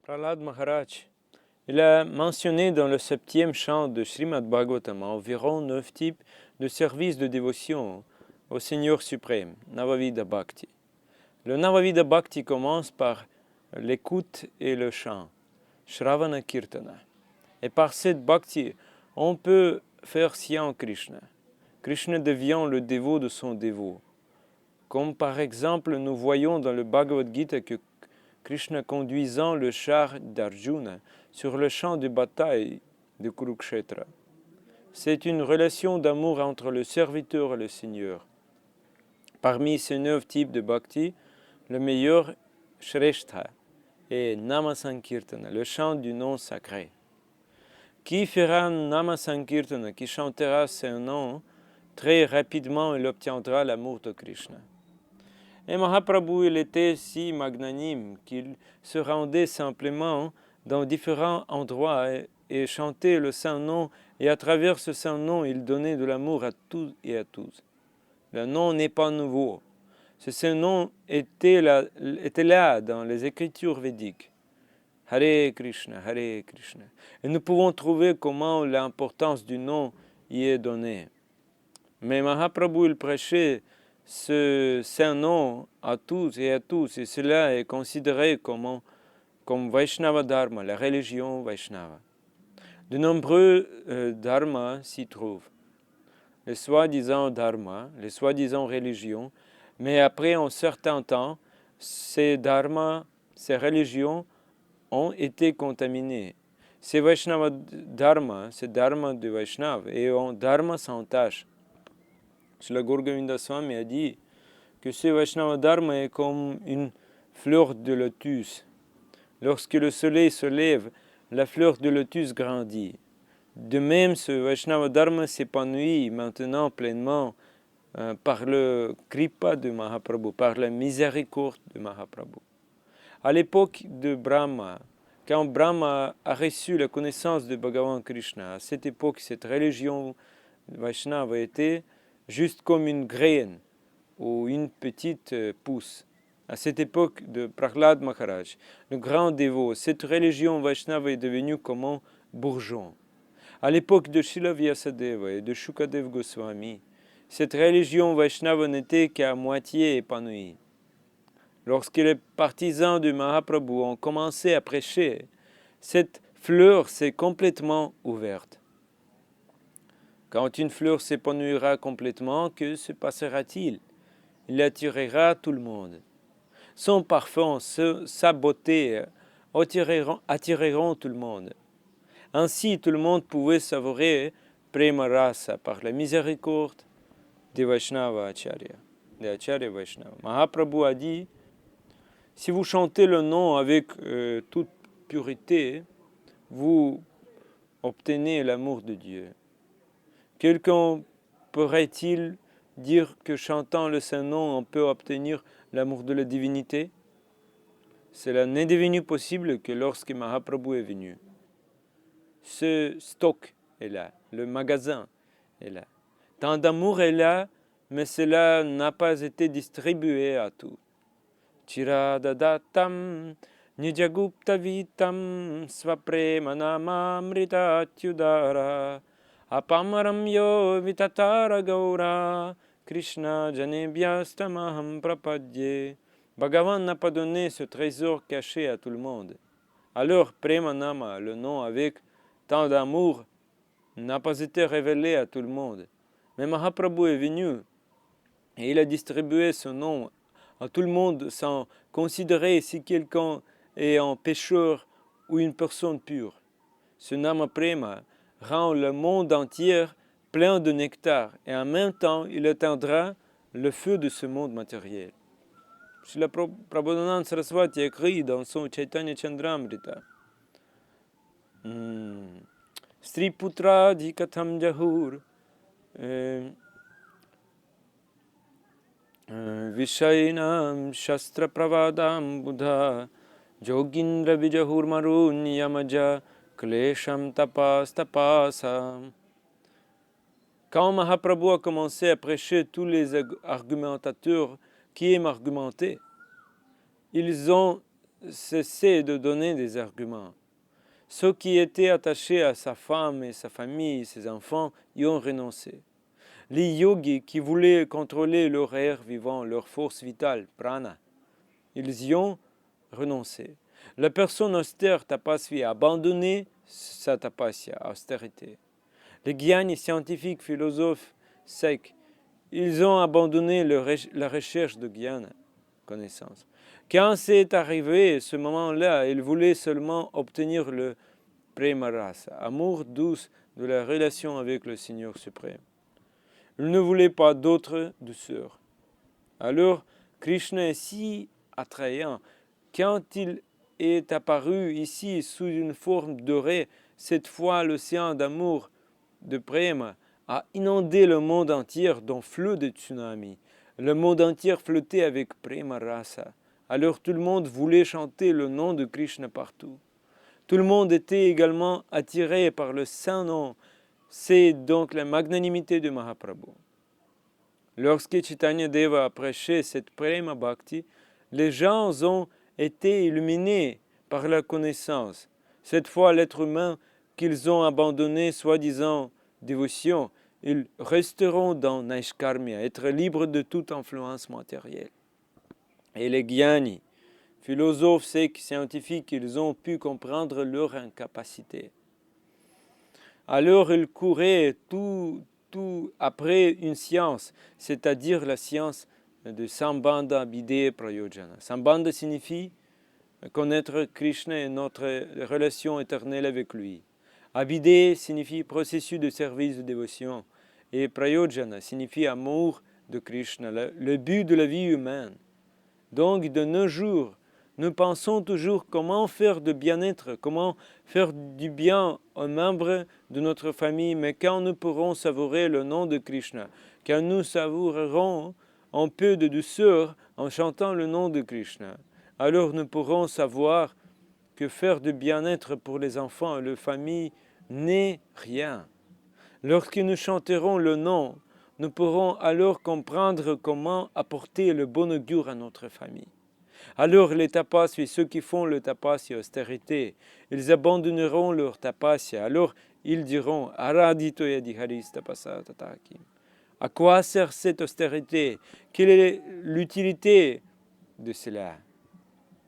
Prahlad Maharaj, il a mentionné dans le 7e chant de Srimad Bhagavatam environ 9 types de services de dévotion au Seigneur suprême, Navavida Bhakti. Le Navavida Bhakti commence par l'écoute et le chant, Shravana Kirtana. Et par cette Bhakti, on peut faire sien Krishna. Krishna devient le dévot de son dévot. Comme par exemple, nous voyons dans le Bhagavad Gita que Krishna conduisant le char d'Arjuna sur le champ de bataille de Kurukshetra. C'est une relation d'amour entre le serviteur et le Seigneur. Parmi ces 9 types de bhakti, le meilleur, Shreshtha, est Nama Sankirtana, le chant du nom sacré. Qui fera Nama Sankirtana, qui chantera ce nom, très rapidement il obtiendra l'amour de Krishna. Et Mahaprabhu, il était si magnanime qu'il se rendait simplement dans différents endroits et chantait le Saint-Nom, et à travers ce Saint-Nom, il donnait de l'amour à tous et à tous. Le nom n'est pas nouveau. Ce Saint-Nom était là dans les Écritures védiques. Hare Krishna, Hare Krishna. Et nous pouvons trouver comment l'importance du nom y est donnée. Mais Mahaprabhu, il prêchait ce Saint-Nom à tous, et cela est considéré comme Vaishnava Dharma, la religion Vaishnava. De nombreux dharmas s'y trouvent, les soi-disant dharma, les soi-disant religions, mais après un certain temps, ces dharmas, ces religions ont été contaminés. Ces Vaishnava Dharma, ces dharma de Vaishnava, et un dharma sans tâche. Srila Gaura-Govinda Swami a dit que ce Vaishnava Dharma est comme une fleur de lotus. Lorsque le soleil se lève, la fleur de lotus grandit. De même, ce Vaishnava Dharma s'épanouit maintenant pleinement par le kripa de Mahaprabhu, par la miséricorde de Mahaprabhu. À l'époque de Brahma, quand Brahma a reçu la connaissance de Bhagavan Krishna, à cette époque, cette religion Vaishnava était juste comme une graine ou une petite pousse. À cette époque de Prahlad Maharaj, le grand dévot, cette religion Vaishnava est devenue comme un bourgeon. À l'époque de Srila Vyasadeva et de Shukadev Goswami, cette religion Vaishnava n'était qu'à moitié épanouie. Lorsque les partisans de Mahaprabhu ont commencé à prêcher, cette fleur s'est complètement ouverte. Quand une fleur s'épanouira complètement, que se passera-t-il? Il attirera tout le monde. Son parfum, sa beauté attireront tout le monde. Ainsi, tout le monde pouvait savourer Prema Rasa par la miséricorde des Vaishnava Acharya, des Acharya Vaishnava. Mahaprabhu a dit, si vous chantez le nom avec toute pureté, vous obtenez l'amour de Dieu. Quelqu'un pourrait-il dire que chantant le Saint-Nom, on peut obtenir l'amour de la divinité? Cela n'est devenu possible que lorsque Mahaprabhu est venu. Ce stock est là, le magasin est là. Tant d'amour est là, mais cela n'a pas été distribué à tous. Chiradadatam nijaguptavitam svapremanamamritatyudara apamaram yo vitatara gaura Krishna janebhyastamaham prapadye. Bhagavan n'a pas donné ce trésor caché à tout le monde. Alors Premanama, le nom avec tant d'amour, n'a pas été révélé à tout le monde. Mais Mahaprabhu est venu et il a distribué ce nom à tout le monde sans considérer si quelqu'un est un pécheur ou une personne pure. Ce Nama Prema rend le monde entier plein de nectar et en même temps il éteindra le feu de ce monde matériel. Srila Prabodhananda Saraswati écrit dans son Chaitanya Chandramrita Sri Putra Dikatham Jahur Vishainam Shastra Pravadam Buddha Jogindra Vijahur Marun Yamaja Klesham Tapas Tapasam. Quand Mahaprabhu a commencé à prêcher, tous les argumentateurs qui aiment argumenter, ils ont cessé de donner des arguments. Ceux qui étaient attachés à sa femme et sa famille, ses enfants, y ont renoncé. Les yogis qui voulaient contrôler leur air vivant, leur force vitale, prana, ils y ont renoncé. La personne austère, tapasvi, a abandonné sa tapasya, austérité. Les gyanis, scientifiques, philosophes, secs, ils ont abandonné la recherche de gyana, connaissance. Quand c'est arrivé ce moment-là, ils voulaient seulement obtenir le prema rasa, amour douce de la relation avec le Seigneur suprême. Ils ne voulaient pas d'autre douceur. Alors, Krishna est si attrayant. Quand il est apparu ici sous une forme dorée, cette fois l'océan d'amour, de prema, a inondé le monde entier d'un flot de tsunamis. Le monde entier flottait avec prema rasa. Alors tout le monde voulait chanter le nom de Krishna partout. Tout le monde était également attiré par le saint nom. C'est donc la magnanimité de Mahaprabhu. Lorsque Chaitanya Deva a prêché cette prema bhakti, les gens ont été illuminés par la connaissance. Cette fois, l'être humain qu'ils ont abandonné, soi-disant dévotion, ils resteront dans Naishkarmya, être libres de toute influence matérielle. Et les gyani, philosophes, secs, scientifiques, ils ont pu comprendre leur incapacité. Alors ils couraient tout après une science, c'est-à-dire la science de Sambandha Bide Prayojana. Sambandha signifie connaître Krishna et notre relation éternelle avec lui. Abhide signifie processus de service de dévotion. Et Prayojana signifie amour de Krishna, le but de la vie humaine. Donc de nos jours, nous pensons toujours comment faire de bien-être, comment faire du bien aux membres de notre famille, mais quand nous pourrons savourer le nom de Krishna, quand nous savourerons un peu de douceur en chantant le nom de Krishna, alors nous pourrons savoir que faire du bien-être pour les enfants et les familles n'est rien. Lorsque nous chanterons le nom, nous pourrons alors comprendre comment apporter le bon augure à notre famille. Alors les tapasya, ceux qui font le tapasya, austérité, ils abandonneront leur tapasya. Alors ils diront « Aradito yadi haris tapasa tatakim ». À quoi sert cette austérité? Quelle est l'utilité de cela?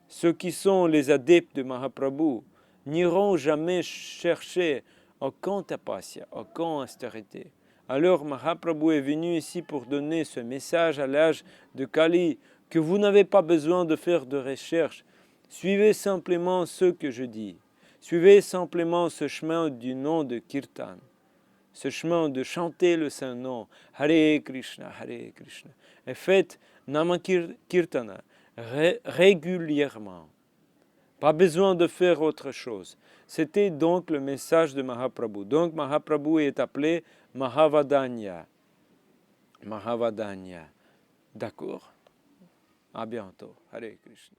Ceux qui sont les adeptes de Mahaprabhu n'iront jamais chercher aucun tapasya, aucune austérité. Alors Mahaprabhu est venu ici pour donner ce message à l'âge de Kali, que vous n'avez pas besoin de faire de recherche. Suivez simplement ce que je dis. Suivez simplement ce chemin du nom de Kirtan. Ce chemin de chanter le Saint-Nom. Hare Krishna, Hare Krishna. Et faites Nama Kirtana régulièrement. Pas besoin de faire autre chose. C'était donc le message de Mahaprabhu. Donc Mahaprabhu est appelé Mahavadanya. Mahavadanya. D'accord. À bientôt. Hare Krishna.